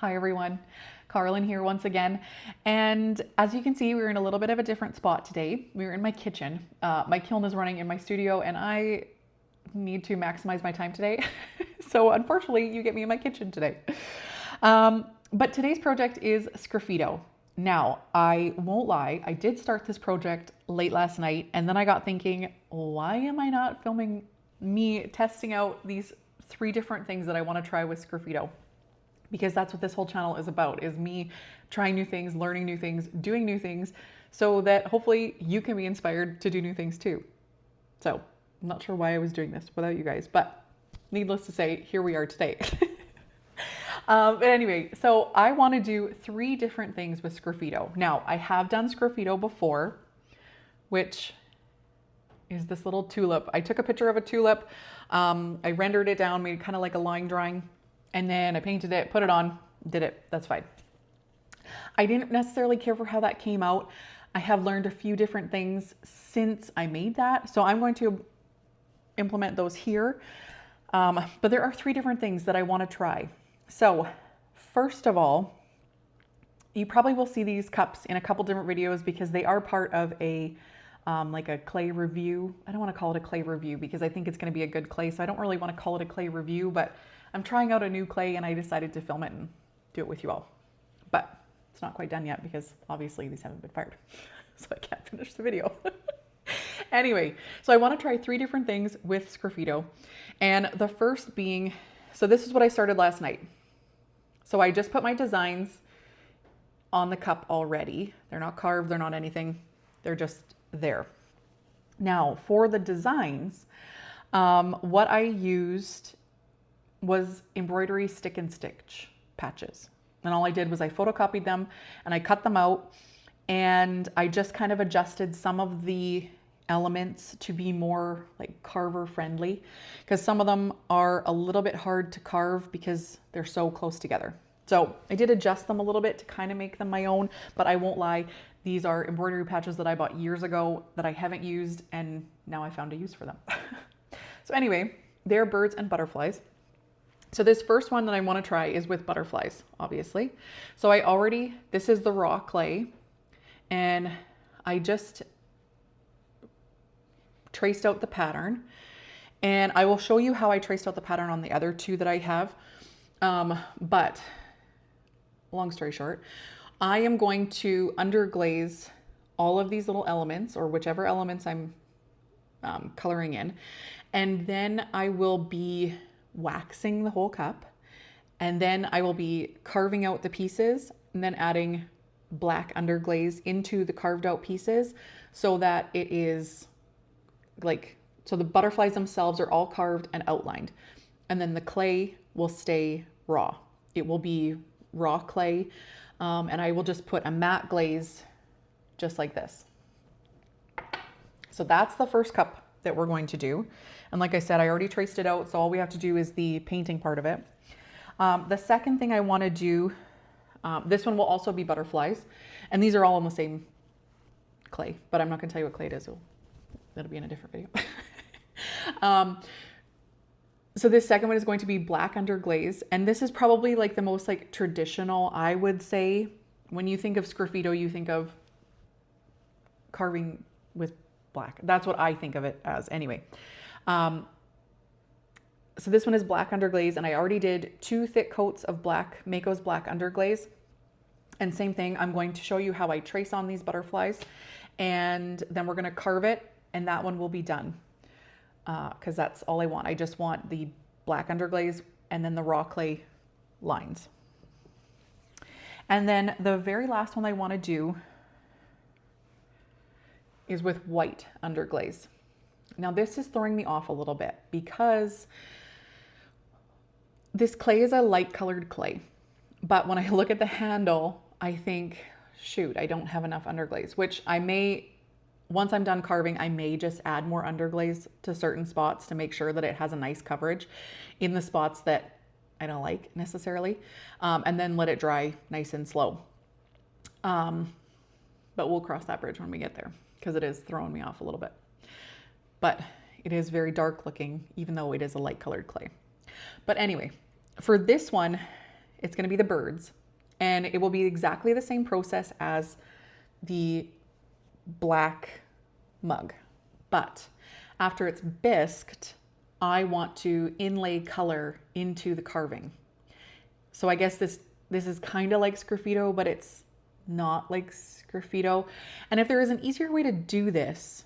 Hi everyone, Carlin here once again. And as you can see, we're in a little bit of a different spot today. We're in my kitchen. My kiln is running in my studio and I need to maximize my time today. So unfortunately, you get me in my kitchen today. But today's project is Sgraffito. Now, I won't lie, I did start this project late last night and then I got thinking, why am I not filming me testing out these 3 different things that I want to try with Sgraffito? Because that's what this whole channel is about, is me trying new things, learning new things, doing new things, so that hopefully you can be inspired to do new things too. So I'm not sure why I was doing this without you guys, but needless to say, here we are today. But anyway, so I want to do 3 different things with Sgraffito. Now, I have done Sgraffito before, which is this little tulip. I took a picture of a tulip, I rendered it down, made kind of like a line drawing, and then I painted it, put it on, did it. That's fine. I didn't necessarily care for how that came out. I have learned a few different things since I made that, so I'm going to implement those here. But there are 3 different things that I want to try. So first of all, you probably will see these cups in a couple different videos because they are part of a like a clay review. I don't want to call it a clay review because I think it's going to be a good clay, so I don't really want to call it a clay review, but I'm trying out a new clay and I decided to film it and do it with you all. But it's not quite done yet because obviously these haven't been fired, so I can't finish the video. Anyway, so I want to try 3 different things with Sgraffito. And the first being, so this is what I started last night. So I just put my designs on the cup already. They're not carved, they're not anything. They're just there. Now for the designs, what I used was embroidery stick and stitch patches. And all I did was I photocopied them and I cut them out and I just kind of adjusted some of the elements to be more like carver friendly, because some of them are a little bit hard to carve because they're so close together. So I did adjust them a little bit to kind of make them my own, but I won't lie, these are embroidery patches that I bought years ago that I haven't used and now I found a use for them. So anyway, they're birds and butterflies. So this first one that I want to try is with butterflies, obviously. So this is the raw clay and I just traced out the pattern, and I will show you how I traced out the pattern on the other 2 that I have. But long story short, I am going to underglaze all of these little elements, or whichever elements I'm coloring in, and then I will be waxing the whole cup, and then I will be carving out the pieces and then adding black underglaze into the carved out pieces so that it is so the butterflies themselves are all carved and outlined, and then the clay will stay raw. It will be raw clay, and I will just put a matte glaze just like this. So that's the first cup that we're going to do. And like I said, I already traced it out, so all we have to do is the painting part of it. The second thing I want to do, this one will also be butterflies, and these are all on the same clay, but I'm not going to tell you what clay it is. That'll be in a different video. So this second one is going to be black underglaze, and this is probably like the most like traditional, I would say. When you think of Sgraffito, you think of carving with black. That's what I think of it as anyway. So this one is black underglaze, and I already did 2 thick coats of black Mako's black underglaze. And same thing, I'm going to show you how I trace on these butterflies, and then we're going to carve it, and that one will be done. Because that's all I want. I just want the black underglaze and then the raw clay lines. And then the very last one I want to do is with white underglaze. Now this is throwing me off a little bit because this clay is a light colored clay. But when I look at the handle, I think, shoot, I don't have enough underglaze, which I may, once I'm done carving, I may just add more underglaze to certain spots to make sure that it has a nice coverage in the spots that I don't like necessarily, and then let it dry nice and slow. But we'll cross that bridge when we get there because it is throwing me off a little bit. But it is very dark looking, even though it is a light colored clay. But anyway, for this one, It's going to be the birds, and it will be exactly the same process as the black mug. But after it's bisqued, I want to inlay color into the carving. So I guess this is kind of like Sgraffito, but it's not like Sgraffito. And if there is an easier way to do this,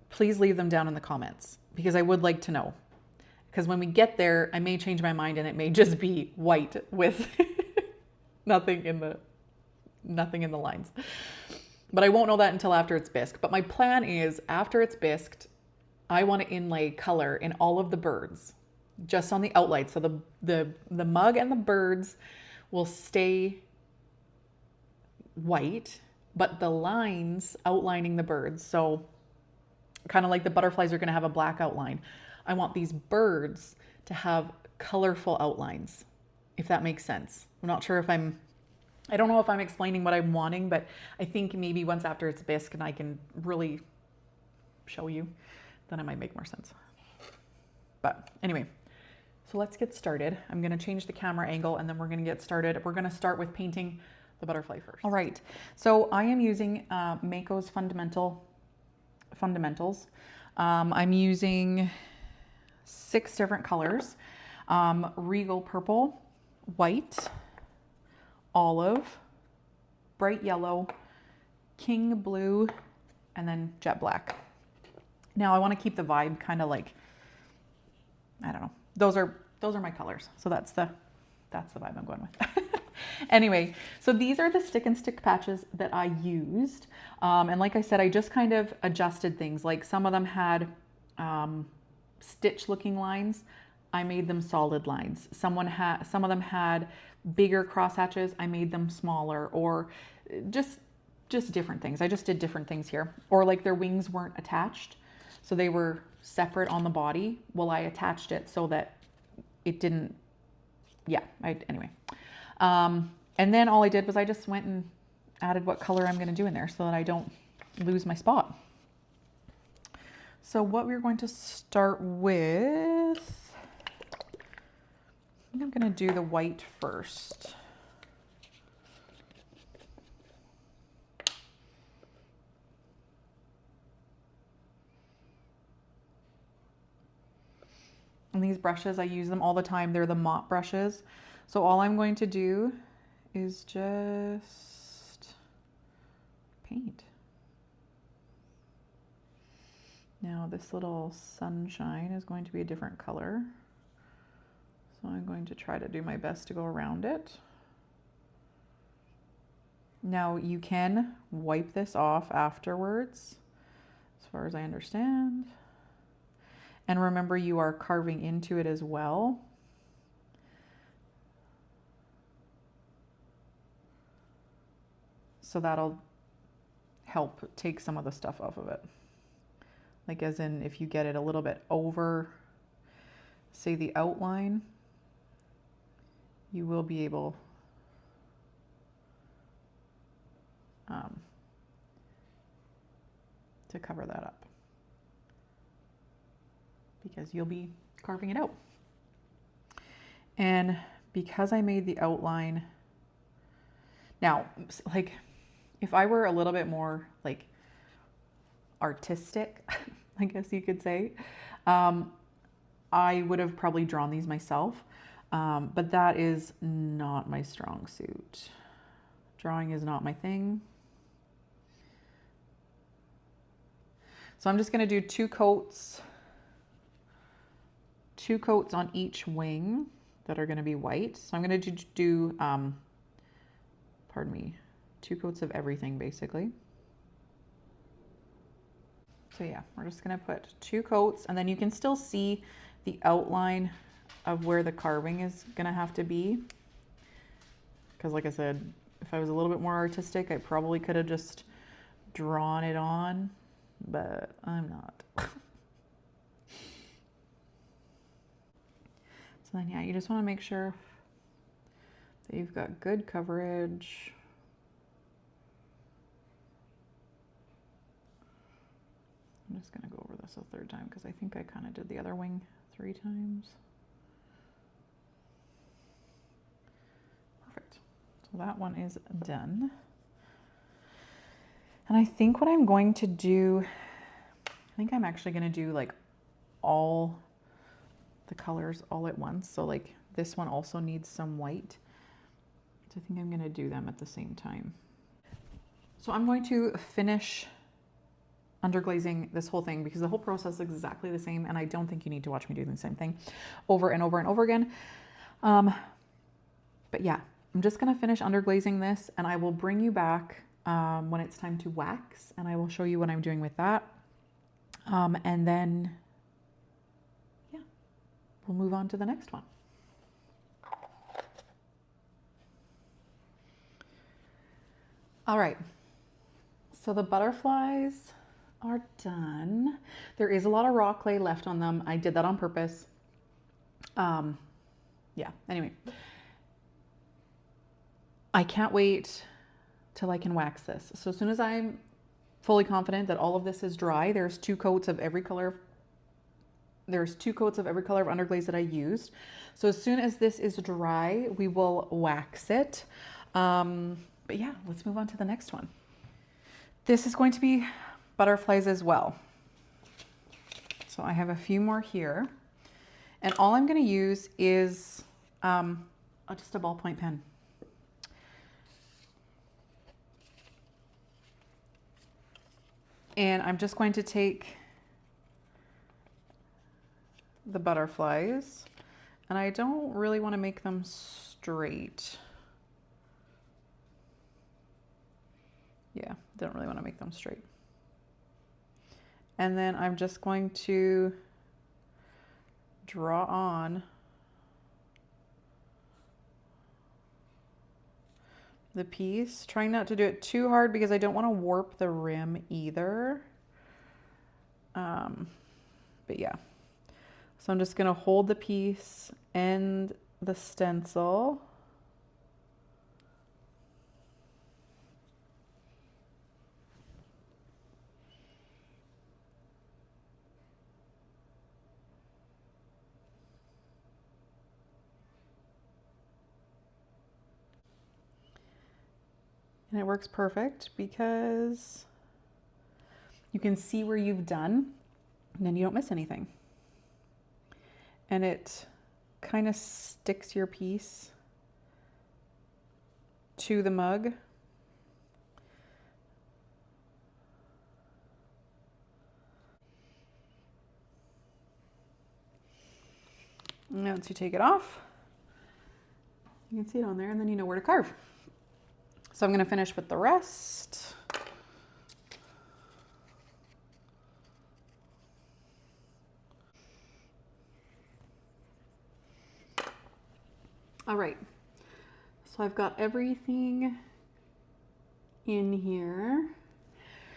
please leave them down in the comments, because I would like to know. Because when we get there, I may change my mind and it may just be white with nothing in the lines. But I won't know that until after it's bisqued. But my plan is, after it's bisqued, I want to inlay color in all of the birds, just on the outline. So the mug and the birds will stay white, but the lines outlining the birds, so kind of like the butterflies are going to have a black outline, I want these birds to have colorful outlines, if that makes sense. I'm not sure if I don't know if I'm explaining what I'm wanting, but I think maybe once after it's bisque and I can really show you, then it might make more sense. But anyway, so let's get started. I'm going to change the camera angle and then we're going to get started. We're going to start with painting the butterfly first. All right, so I am using Mako's Fundamentals. I'm using 6 different colors: Regal Purple, White, Olive, Bright Yellow, King Blue, and then Jet Black. Now I want to keep the vibe kind of like, I don't know. Those are my colors. So that's the vibe I'm going with. Anyway, so these are the stick and stick patches that I used. And like I said, I just kind of adjusted things. Like some of them had stitch looking lines. I made them solid lines. Some of them had bigger cross hatches. I made them smaller, or just different things. I just did different things here. Or like their wings weren't attached, so they were separate on the body. Well, I attached it so that it didn't, anyway. And then all I did was I just went and added what color I'm going to do in there so that I don't lose my spot. So what we're going to start with, I think I'm going to do the white first. And these brushes, I use them all the time. They're the mop brushes. So all I'm going to do is just paint. Now this little sunshine is going to be a different color. So I'm going to try to do my best to go around it. Now you can wipe this off afterwards, as far as I understand. And remember, you are carving into it as well. So that'll help take some of the stuff off of it. Like as in, if you get it a little bit over, say, the outline, you will be able to cover that up, because you'll be carving it out. And because I made the outline, now, like, if I were a little bit more like artistic, I guess you could say, I would have probably drawn these myself. But that is not my strong suit. Drawing is not my thing. So I'm just going to do 2 coats on each wing that are going to be white. So I'm going to do 2 coats of everything, basically. So yeah, we're just going to put 2 coats, and then you can still see the outline of where the carving is going to have to be. Because like I said, if I was a little bit more artistic, I probably could have just drawn it on, but I'm not. So then, yeah, you just want to make sure that you've got good coverage. I'm just going to go over this a 3rd time because I think I kind of did the other wing 3 times. So that one is done. And I think what I'm going to do, I think I'm actually going to do like all the colors all at once. So like this one also needs some white. So I think I'm going to do them at the same time. So I'm going to finish underglazing this whole thing because the whole process is exactly the same, and I don't think you need to watch me do the same thing over and over and over again. But yeah, I'm just going to finish underglazing this, and I will bring you back when it's time to wax, and I will show you what I'm doing with that. And then, yeah, we'll move on to the next one. All right, so the butterflies are done. There is a lot of raw clay left on them. I did that on purpose. Yeah, anyway. I can't wait till I can wax this. So as soon as I'm fully confident that all of this is dry, there's 2 coats of every color. There's 2 coats of every color of underglaze that I used. So as soon as this is dry, we will wax it. But yeah, let's move on to the next one. This is going to be butterflies as well. So I have a few more here. And all I'm going to use is just a ballpoint pen. And I'm just going to take the butterflies, and I don't really want to make them straight. Yeah, don't really want to make them straight. And then I'm just going to draw on the piece, trying not to do it too hard because I don't want to warp the rim either. But yeah, so I'm just going to hold the piece and the stencil. And it works perfect because you can see where you've done and then you don't miss anything. And it kind of sticks your piece to the mug. And once you take it off, you can see it on there and then you know where to carve. So I'm going to finish with the rest. All right, so I've got everything in here.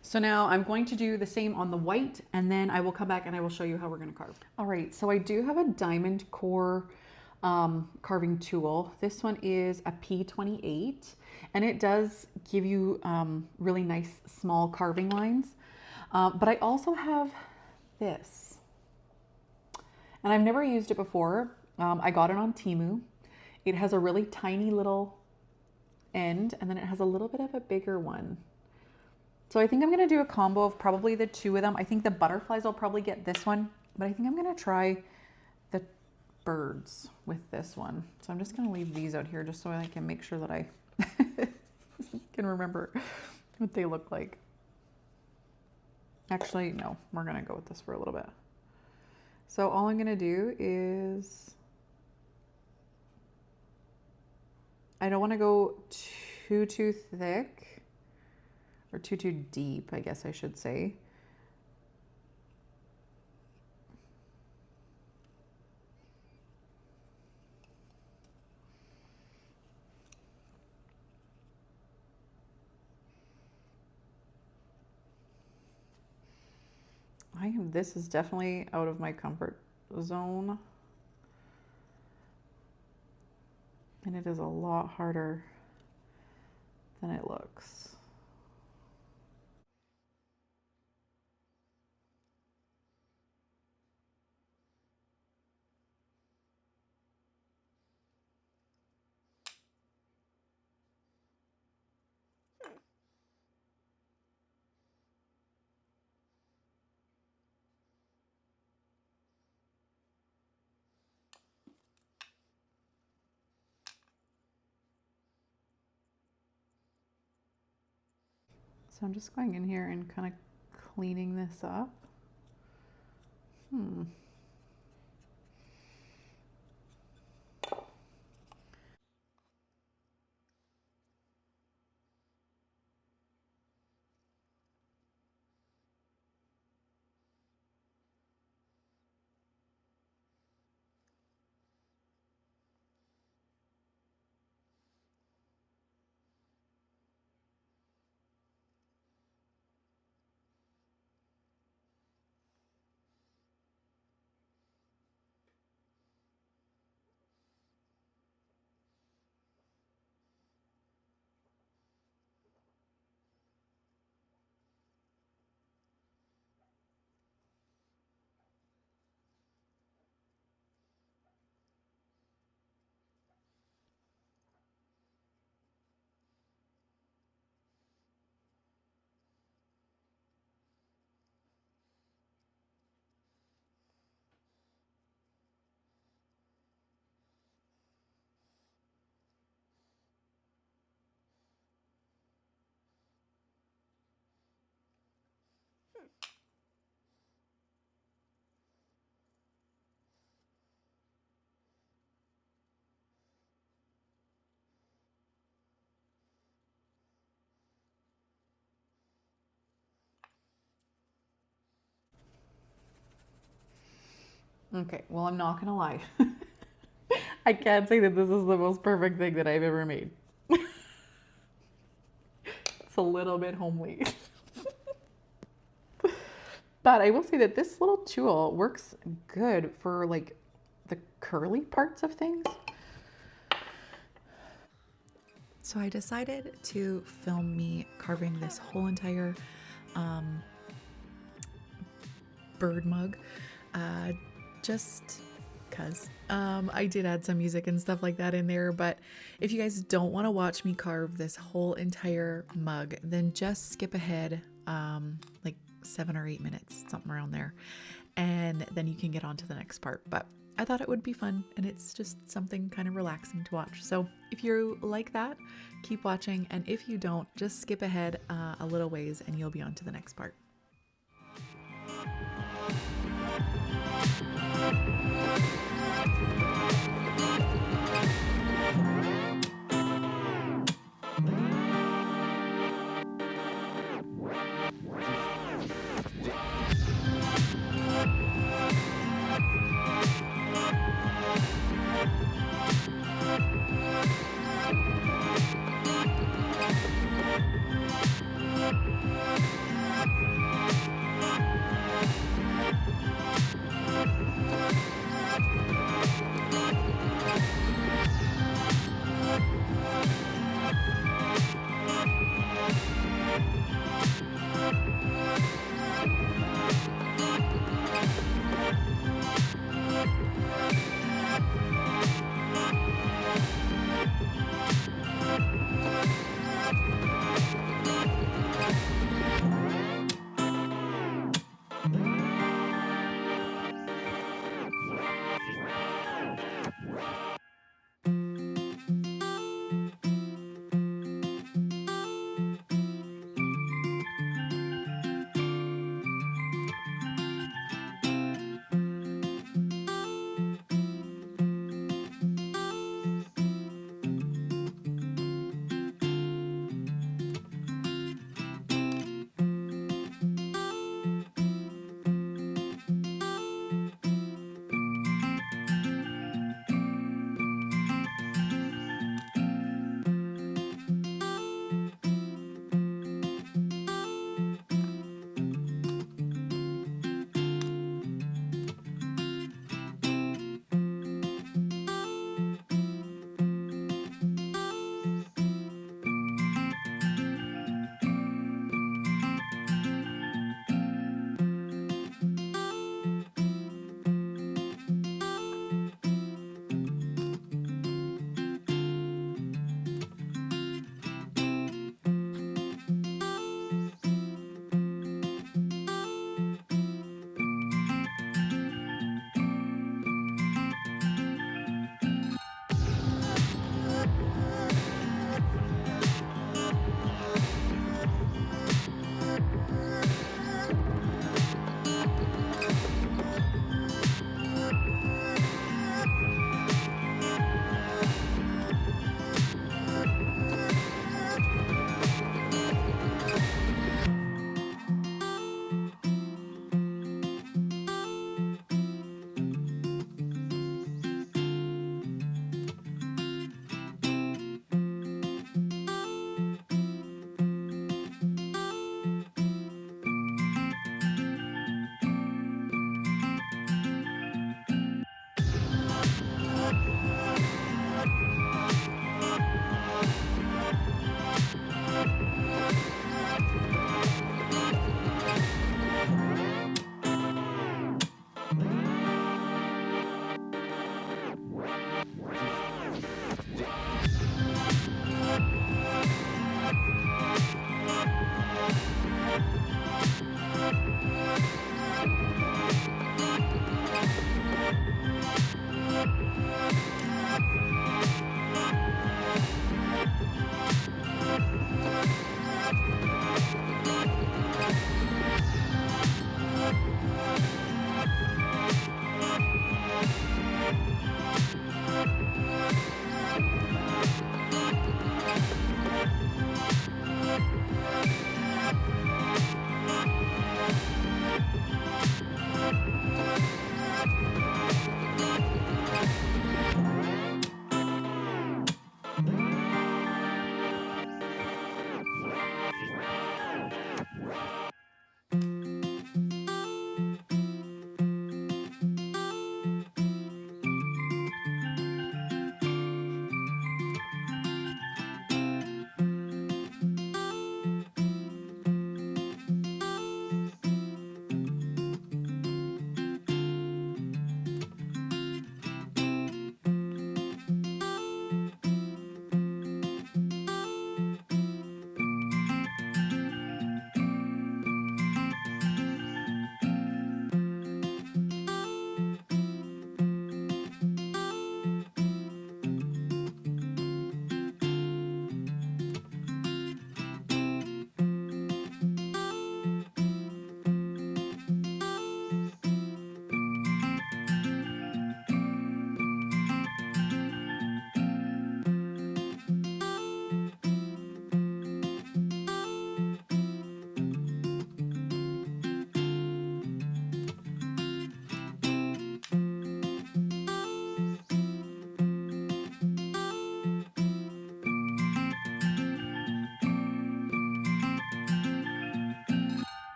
So now I'm going to do the same on the white, and then I will come back and I will show you how we're going to carve. All right, so I do have a diamond core carving tool. This one is a P28, and it does give you really nice small carving lines. But I also have this, and I've never used it before. I got it on Temu. It has a really tiny little end, and then it has a little bit of a bigger one. So I think I'm going to do a combo of probably the 2 of them. I think the butterflies I'll probably get this one, but I think I'm going to try the birds with this one. So I'm just going to leave these out here just so I can make sure that I can remember what they look like. Actually, no, we're going to go with this for a little bit. So all I'm going to do is, I don't want to go too thick, or too deep, I guess I should say. This is definitely out of my comfort zone. And it is a lot harder than it looks. So I'm just going in here and kind of cleaning this up. Okay, well, I'm not gonna lie. I can't say that this is the most perfect thing that I've ever made. It's a little bit homely. But I will say that this little tool works good for like the curly parts of things. So I decided to film me carving this whole entire bird mug, just because I did add some music and stuff like that in there. But if you guys don't want to watch me carve this whole entire mug, then just skip ahead like 7 or 8 minutes, something around there, and then you can get on to the next part. But I thought it would be fun, and it's just something kind of relaxing to watch. So if you like that, keep watching, and if you don't, just skip ahead a little ways and you'll be on to the next part.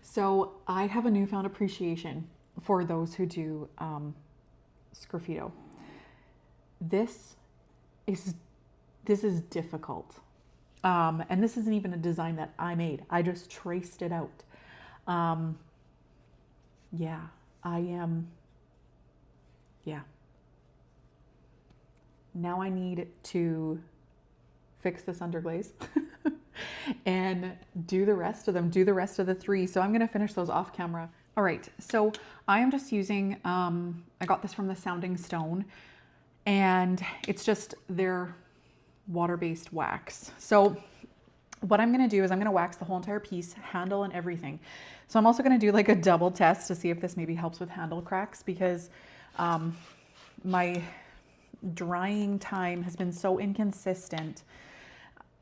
So I have a newfound appreciation for those who do Sgraffito. This is difficult. And this isn't even a design that I made. I just traced it out. Yeah, yeah. Now I need to fix this underglaze and do the rest of them, do the rest of the 3. So I'm gonna finish those off camera. All right, so I am just using, I got this from the Sounding Stone, and it's just their water-based wax. So what I'm gonna do is I'm gonna wax the whole entire piece, handle and everything. So I'm also gonna do like a double test to see if this maybe helps with handle cracks, because my drying time has been so inconsistent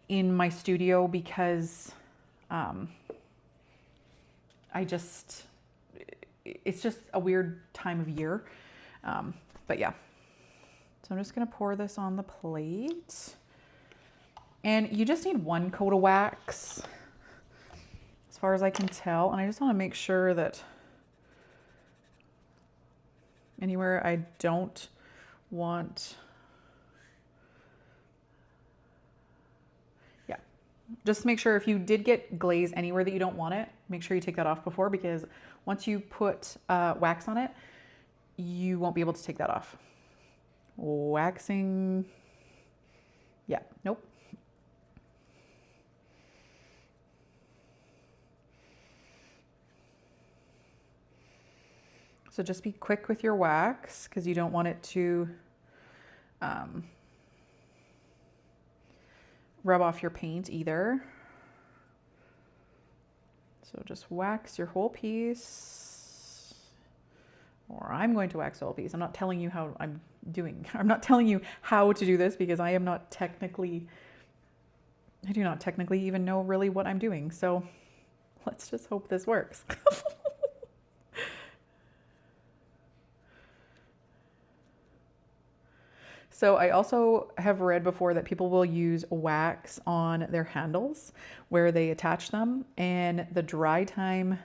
in my studio because it's just a weird time of year. But yeah, so I'm just gonna pour this on the plate. And you just need 1 coat of wax, as far as I can tell. And I just want to make sure that anywhere I don't want, yeah, just make sure if you did get glaze anywhere that you don't want it, make sure you take that off before, because once you put wax on it, you won't be able to take that off. Waxing, yeah, nope. So just be quick with your wax, because you don't want it to rub off your paint either. So just wax your whole piece, or I'm going to wax the whole piece. I'm not telling you how I'm doing. I'm not telling you how to do this, because I do not technically even know really what I'm doing. So let's just hope this works. So I also have read before that people will use wax on their handles where they attach them, and the dry time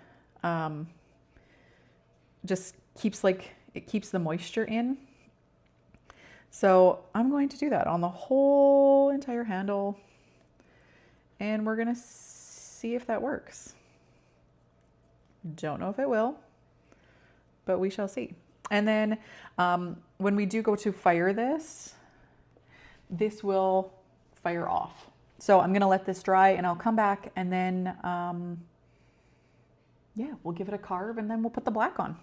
just keeps the moisture in. So I'm going to do that on the whole entire handle, and we're gonna see if that works. Don't know if it will, but we shall see. And then when we do go to fire this will fire off. So I'm gonna let this dry, and I'll come back, and then yeah, we'll give it a carve, and then we'll put the black on.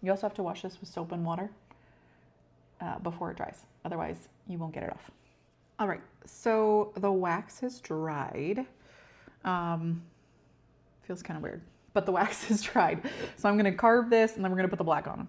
You also have to wash this with soap and water before it dries. Otherwise, you won't get it off. All right, so the wax has dried. Feels kind of weird, but the wax is dried. So I'm gonna carve this, and then we're gonna put the black on.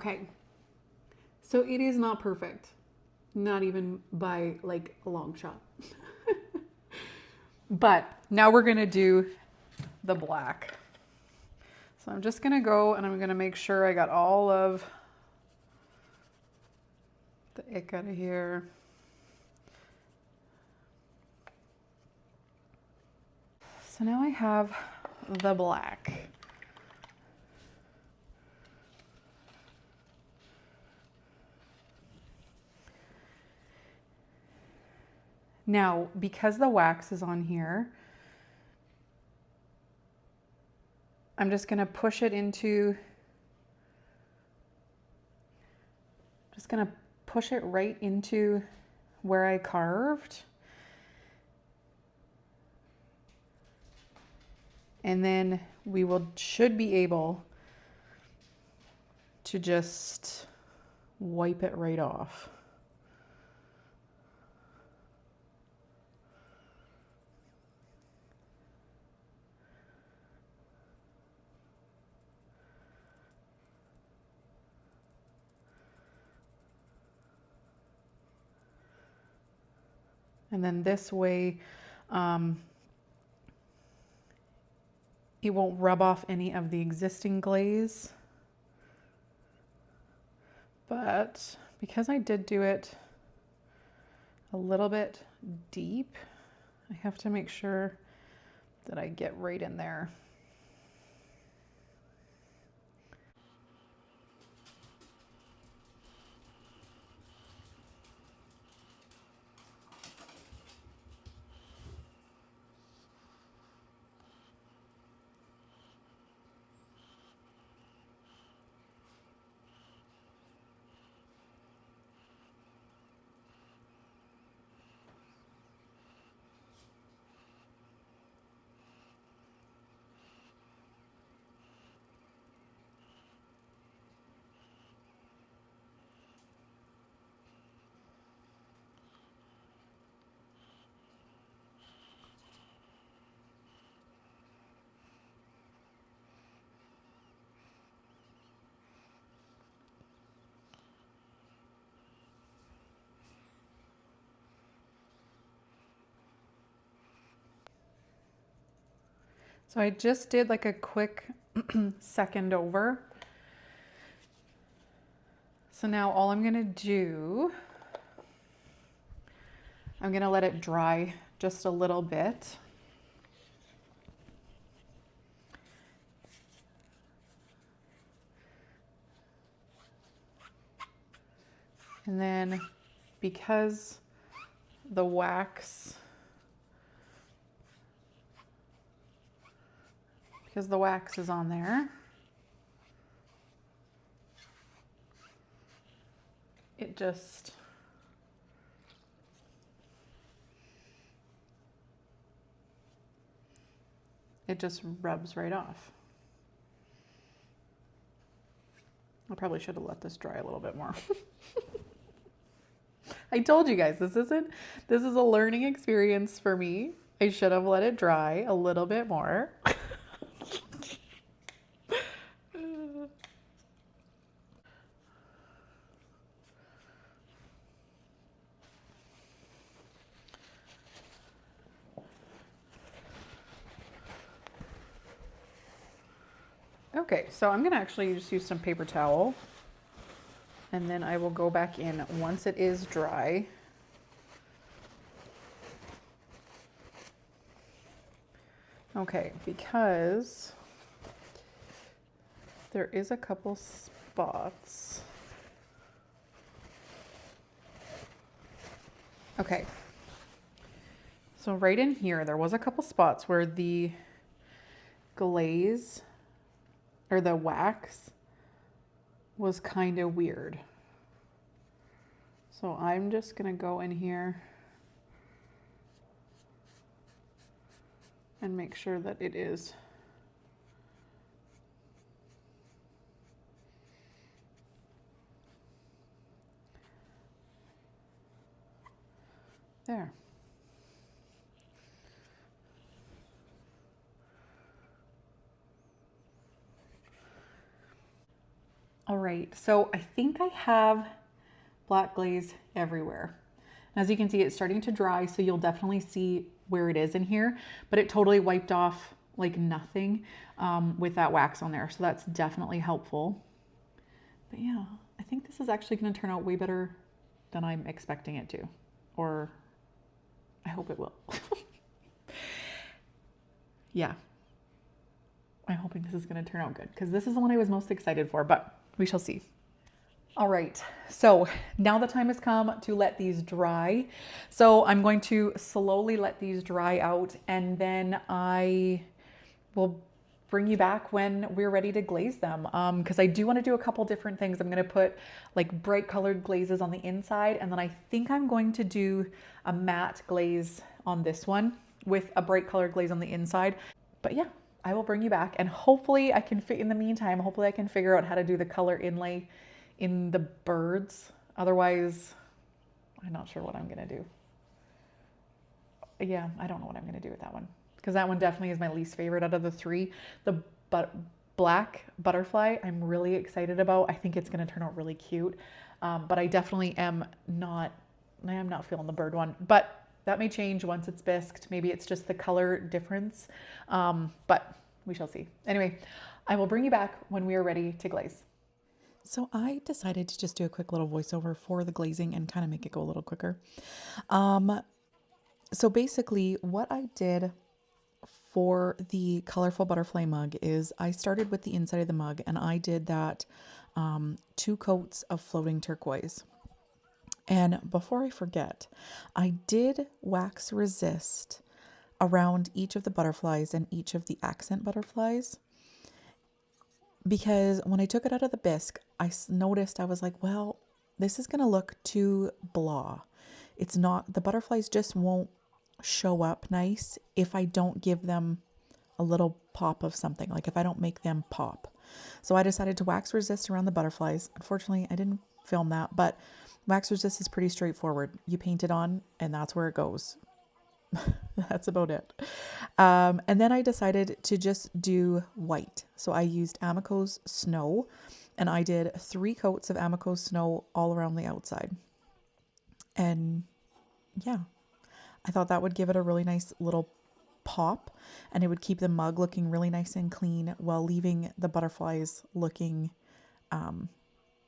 Okay, so it is not perfect, not even by like a long shot. But now we're gonna do the black. So I'm just gonna go and I'm gonna make sure I got all of the ick out of here. So now I have the black. Now, because the wax is on here, I'm just gonna push it into, push it right into where I carved. And then we should be able to just wipe it right off. And then this way, it won't rub off any of the existing glaze. But because I did do it a little bit deep, I have to make sure that I get right in there. So I just did like a quick second over. So now all I'm gonna do, I'm gonna let it dry just a little bit. And then because the wax is on there, it just rubs right off. I probably should have let this dry a little bit more. I told you guys, this is a learning experience for me. I should have let it dry a little bit more. Okay, so I'm gonna actually just use some paper towel, and then I will go back in once it is dry. Okay, because there is a couple spots. Okay, so right in here, there was a couple spots where the glaze or the wax was kind of weird. So I'm just gonna go in here and make sure that it is there. All right, so I think I have black glaze everywhere. As you can see, it's starting to dry, so you'll definitely see where it is in here, but it totally wiped off like nothing with that wax on there. So that's definitely helpful. But yeah, I think this is actually going to turn out way better than I'm expecting it to, or I hope it will. Yeah, I'm hoping this is going to turn out good because this is the one I was most excited for, but we shall see. All right, so now the time has come to let these dry. So I'm going to slowly let these dry out, and then I will bring you back when we're ready to glaze them. Because I do want to do a couple different things. I'm going to put like bright colored glazes on the inside, and then I think I'm going to do a matte glaze on this one with a bright colored glaze on the inside. But yeah, I will bring you back, and hopefully I can fit in the meantime, hopefully I can figure out how to do the color inlay in the birds. Otherwise, I'm not sure what I'm gonna do. Yeah, I don't know what I'm gonna do with that one because that one definitely is my least favorite out of the three. The black butterfly, I'm really excited about. I think it's gonna turn out really cute, but I definitely am not feeling the bird one. But that may change once it's bisqued. Maybe it's just the color difference, but we shall see. Anyway, I will bring you back when we are ready to glaze. So I decided to just do a quick little voiceover for the glazing and kind of make it go a little quicker. So basically what I did for the colorful butterfly mug is I started with the inside of the mug, and I did that 2 coats of floating turquoise. And before I forget, I did wax resist around each of the butterflies and each of the accent butterflies. Because when I took it out of the bisque, I noticed, I was like, well, this is going to look too blah. It's not, the butterflies just won't show up nice if I don't give them a little pop of something, like if I don't make them pop. So I decided to wax resist around the butterflies. Unfortunately, I didn't film that, but wax resist is pretty straightforward. You paint it on and that's where it goes. That's about it. And then I decided to just do white. So I used Amico's Snow, and I did 3 coats of Amico's Snow all around the outside. And yeah, I thought that would give it a really nice little pop, and it would keep the mug looking really nice and clean while leaving the butterflies looking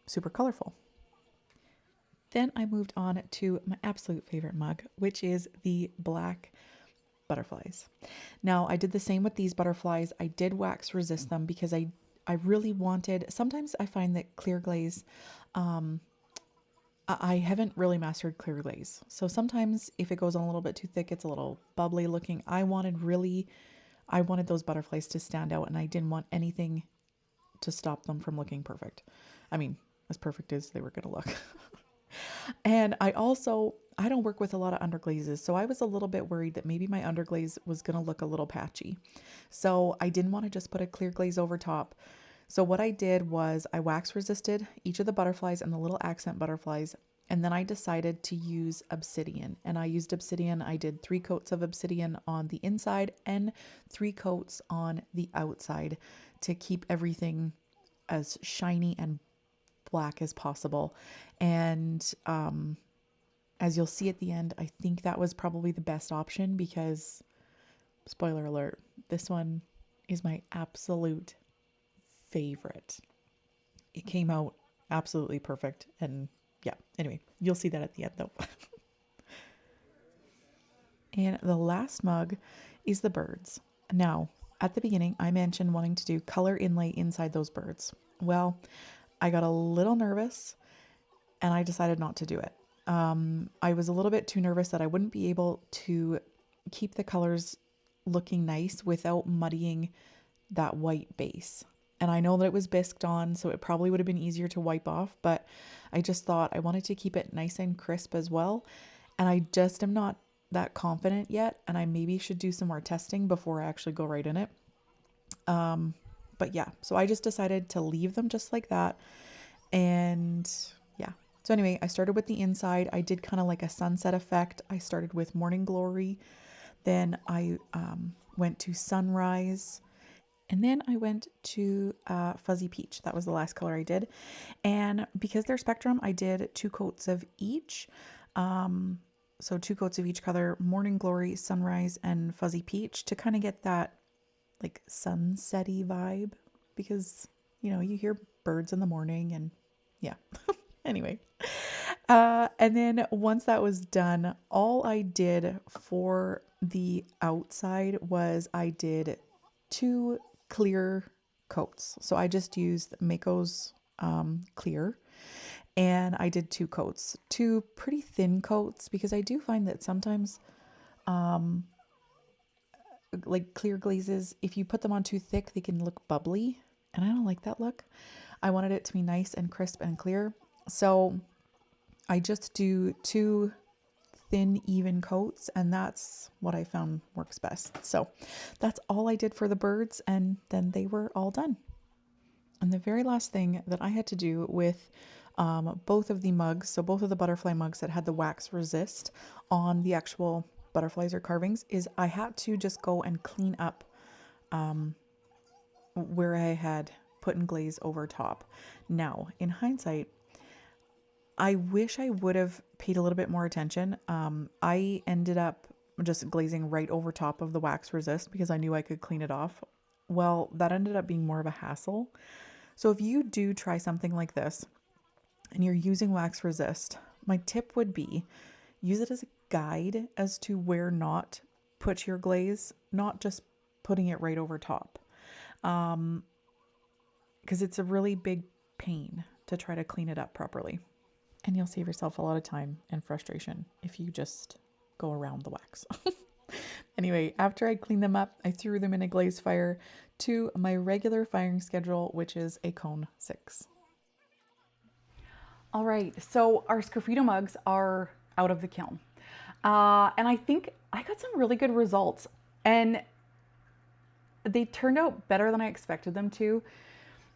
super colorful. Then I moved on to my absolute favorite mug, which is the black butterflies. Now I did the same with these butterflies. I did wax resist them because I really wanted, sometimes I find that clear glaze, I haven't really mastered clear glaze. So sometimes if it goes on a little bit too thick, it's a little bubbly looking. I wanted those butterflies to stand out, and I didn't want anything to stop them from looking perfect. I mean, as perfect as they were going to look. And I don't work with a lot of underglazes, so I was a little bit worried that maybe my underglaze was going to look a little patchy. So I didn't want to just put a clear glaze over top. So what I did was I wax resisted each of the butterflies and the little accent butterflies, and then I decided to use obsidian. And I used obsidian. I did 3 coats of obsidian on the inside and 3 coats on the outside to keep everything as shiny and black as possible. And as you'll see at the end, I think that was probably the best option because, spoiler alert, this one is my absolute favorite. It came out absolutely perfect. And yeah, anyway, you'll see that at the end though. And the last mug is the birds. Now, at the beginning, I mentioned wanting to do color inlay inside those birds. Well, I got a little nervous and I decided not to do it. I was a little bit too nervous that I wouldn't be able to keep the colors looking nice without muddying that white base. And I know that it was bisqued on, so it probably would have been easier to wipe off, but I just thought I wanted to keep it nice and crisp as well. And I just am not that confident yet, and I maybe should do some more testing before I actually go right in it. But yeah, so I just decided to leave them just like that. And yeah. So anyway, I started with the inside. I did kind of like a sunset effect. I started with Morning Glory. Then I went to Sunrise. And then I went to Fuzzy Peach. That was the last color I did. And because they're Spectrum, I did 2 coats of each. So 2 coats of each color, Morning Glory, Sunrise, and Fuzzy Peach, to kind of get that like sunsetty vibe, because, you know, you hear birds in the morning and yeah. Anyway. And then once that was done, all I did for the outside was I did 2 clear coats. So I just used Mako's clear, and I did 2 coats, 2 pretty thin coats, because I do find that sometimes like clear glazes, if you put them on too thick, they can look bubbly, and I don't like that look. I wanted it to be nice and crisp and clear. So I just do 2 thin, even coats, and that's what I found works best. So that's all I did for the birds, and then they were all done. And the very last thing that I had to do with both of the mugs, so both of the butterfly mugs that had the wax resist on the actual butterflies or carvings, is I had to just go and clean up where I had put in glaze over top. Now, in hindsight, I wish I would have paid a little bit more attention. I ended up just glazing right over top of the wax resist because I knew I could clean it off. Well, that ended up being more of a hassle. So if you do try something like this and you're using wax resist, my tip would be use it as a guide as to where not put your glaze, not just putting it right over top. Because it's a really big pain to try to clean it up properly. And you'll save yourself a lot of time and frustration if you just go around the wax. Anyway, after I cleaned them up, I threw them in a glaze fire to my regular firing schedule, which is a cone 6. All right, so our Sgraffito mugs are out of the kiln. And I think I got some really good results, and they turned out better than I expected them to.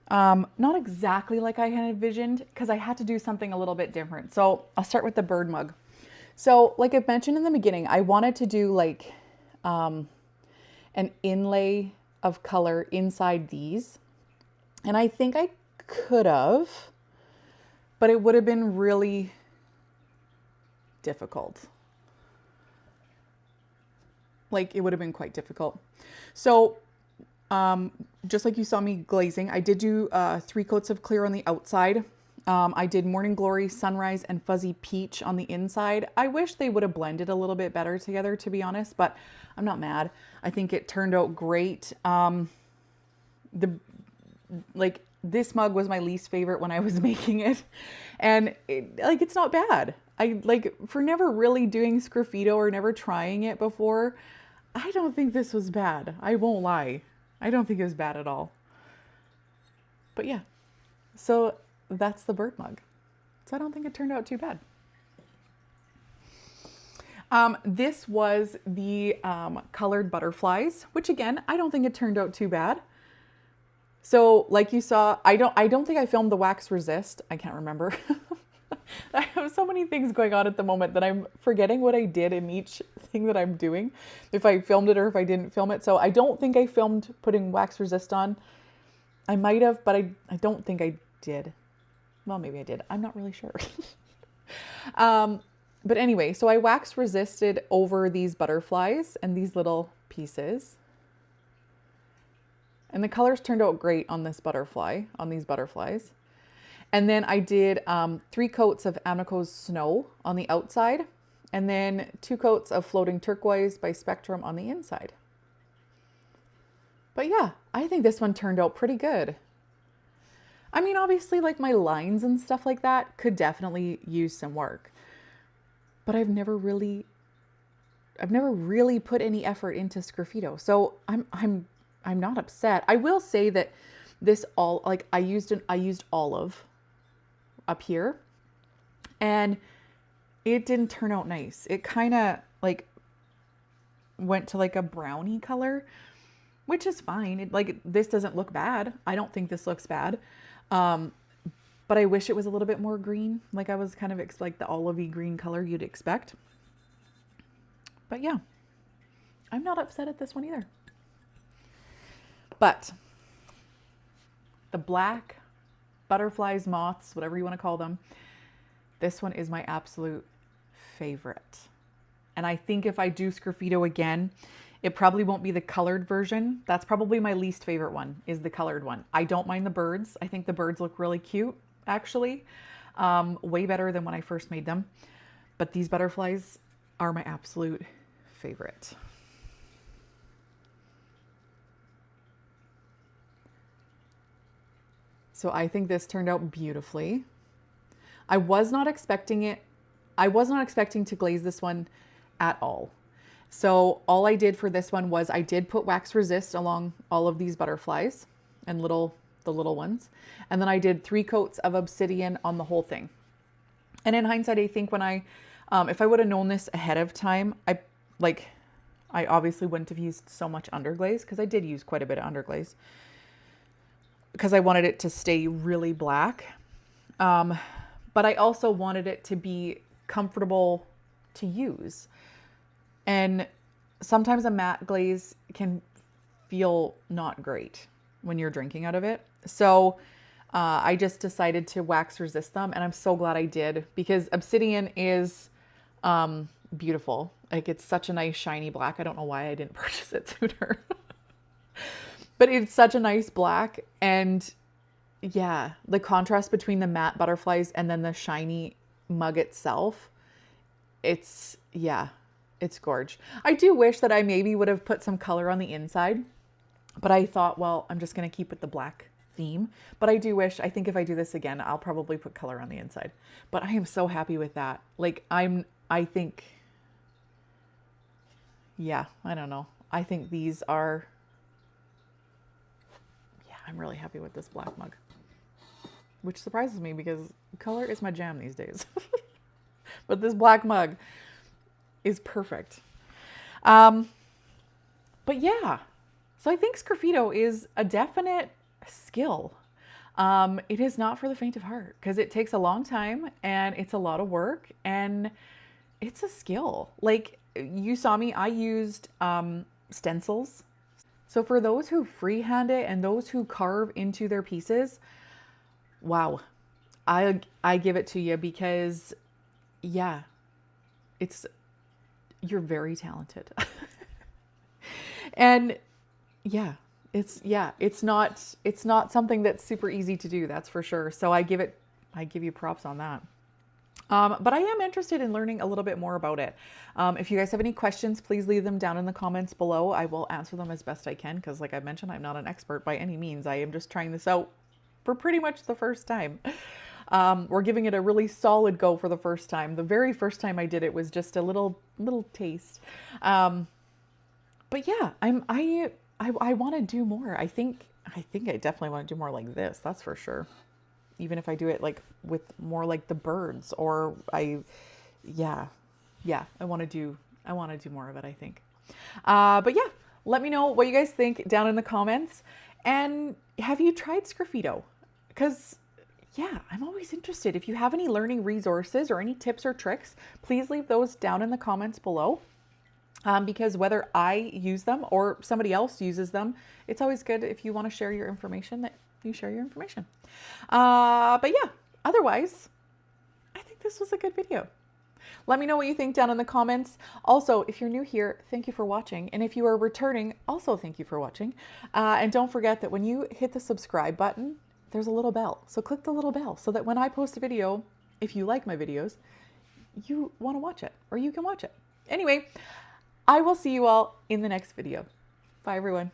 Not exactly like I had envisioned, because I had to do something a little bit different. So I'll start with the bird mug. So like I mentioned in the beginning, I wanted to do like an inlay of color inside these. And I think I could have, but it would have been really difficult. Like it would have been quite difficult. So just like you saw me glazing, I did do 3 coats of clear on the outside. I did Morning Glory, Sunrise, and Fuzzy Peach on the inside. I wish they would have blended a little bit better together, to be honest, but I'm not mad. I think it turned out great. This mug was my least favorite when I was making it, and it's not bad. I for never really doing Sgraffito or never trying it before, I don't think this was bad. I won't lie. I don't think it was bad at all. But yeah, so that's the bird mug. So I don't think it turned out too bad. This was the colored butterflies, which again, I don't think it turned out too bad. So like you saw, I don't think I filmed the wax resist. I can't remember. I have so many things going on at the moment that I'm forgetting what I did in each thing that I'm doing, if I filmed it or if I didn't film it. So I don't think I filmed putting wax resist on. I might have, but I don't think I did. Well, maybe I did. I'm not really sure. But anyway, so I wax resisted over these butterflies and these little pieces. And the colors turned out great on this butterfly, on these butterflies. And then I did 3 coats of Amico's Snow on the outside, and then 2 coats of Floating Turquoise by Spectrum on the inside. But yeah, I think this one turned out pretty good. I mean, obviously, like my lines and stuff like that could definitely use some work, but I've never really put any effort into Sgraffito, so I'm not upset. I will say that this all, like I used olive up here, and it didn't turn out nice. It kind of like went to like a brownie color, which is fine. This doesn't look bad. I don't think this looks bad. But I wish it was a little bit more green. Like I was kind of like the olivey green color you'd expect. But yeah, I'm not upset at this one either. But the black butterflies, moths, whatever you want to call them. This one is my absolute favorite. And I think if I do Sgraffito again, it probably won't be the colored version. That's probably my least favorite one, is the colored one. I don't mind the birds. I think the birds look really cute, actually. Way better than when I first made them. But these butterflies are my absolute favorite. So I think this turned out beautifully. I was not expecting to glaze this one at all. So all I did for this one was I did put wax resist along all of these butterflies and the little ones. And then I did 3 coats of obsidian on the whole thing. And in hindsight, I think when if I would have known this ahead of time, I obviously wouldn't have used so much underglaze, because I did use quite a bit of underglaze because I wanted it to stay really black. But I also wanted it to be comfortable to use. And sometimes a matte glaze can feel not great when you're drinking out of it. So I just decided to wax resist them, and I'm so glad I did, because obsidian is beautiful. Like, it's such a nice shiny black. I don't know why I didn't purchase it sooner. But it's such a nice black, and yeah, the contrast between the matte butterflies and then the shiny mug itself, it's gorge. I do wish that I maybe would have put some color on the inside, but I thought, well, I'm just going to keep with the black theme. But I think if I do this again, I'll probably put color on the inside. But I am so happy with that. Like, I think, yeah, I don't know. I think these are, I'm really happy with this black mug, which surprises me because color is my jam these days. But this black mug is perfect. But yeah, so I think Sgraffito is a definite skill. It is not for the faint of heart, because it takes a long time and it's a lot of work, and it's a skill. Like, you saw me, I used stencils. So for those who freehand it and those who carve into their pieces, wow, I give it to you, because yeah, you're very talented. And yeah, it's not something that's super easy to do, that's for sure. So I give you props on that. But I am interested in learning a little bit more about it. If you guys have any questions, please leave them down in the comments below. I will answer them as best I can, because like I mentioned, I'm not an expert by any means. I am just trying this out for pretty much the first time. We're giving it a really solid go for the first time. The very first time I did it was just a little taste. But yeah, I want to do more. I think I definitely want to do more like this. That's for sure. Even if I do it like with more like the birds, or I want to do more of it, I think. But yeah, let me know what you guys think down in the comments. And have you tried Sgraffito? Because yeah, I'm always interested. If you have any learning resources or any tips or tricks, please leave those down in the comments below. Because whether I use them or somebody else uses them, it's always good if you want to share your information that you share your information. But yeah, otherwise, I think this was a good video. Let me know what you think down in the comments. Also, if you're new here, thank you for watching. And if you are returning, also thank you for watching. And don't forget that when you hit the subscribe button, there's a little bell. So click the little bell so that when I post a video, if you like my videos, you want to watch it, or you can watch it. Anyway, I will see you all in the next video. Bye, everyone.